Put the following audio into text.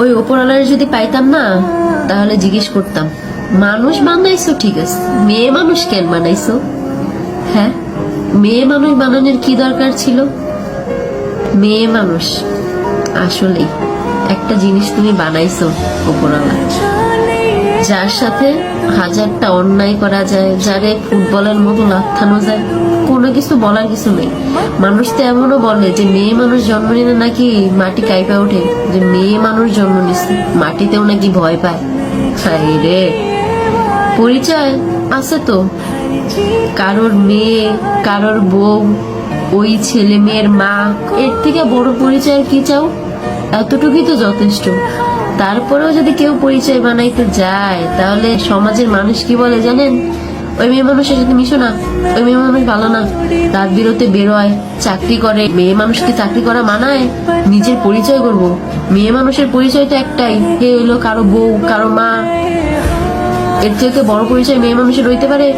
ওই ওপরওয়ালার যদি পাইতাম না, তাহলে জিজ্ঞেস করতাম, মানুষ বানাইছো ঠিক আছে, মেয়ে মানুষ কেন বানাইছো? হ্যাঁ, মেয়ে মানুষ বানানোর কি দরকার ছিল? মেয়ে মানুষ আসলেই একটা জিনিস তুমি বানাইছো ওপরওয়ালা, যার সাথে হাজারটা অন্যায় করা যায়, যারে ফুটবলের মতো লাথানো যায়, কোনো কিছু বলার কিছু নেই। মানুষ তো এমনও বলে যে মেয়ে মানুষ জন্ম নিলে নাকি মাটি কাইপা ওঠে, যে মেয়ে মানুষ জন্ম নিচ্ছে মাটিতেও নাকি ভয় পায়। হাই রে, পরিচয় আছে তো, কারোর মেয়ে, কারোর বউ, ওই ছেলে মেয়ের মা, এর থেকে বড় পরিচয় কি চাও? এতটুকুই তো যথেষ্ট। তারপরেও যদি কেউ পরিচয় বানাইতে যায়, তাহলে সমাজের মানুষ কি বলে জানেন? ওই মেয়ে মানুষের সাথে মিশো না, ওই মেয়ে মানুষ ভালো না, রাত বিরতে বেরোয়, চাকরি করে। মেয়ে মানুষকে চাকরি করা মানায়? নিজের পরিচয় করব, মেয়ে মানুষের পরিচয় তো একটাই, হে হইলো কারো বউ, কারো মা। এর থেকে বড় পরিচয় মেয়ে মানুষের হইতে পারে?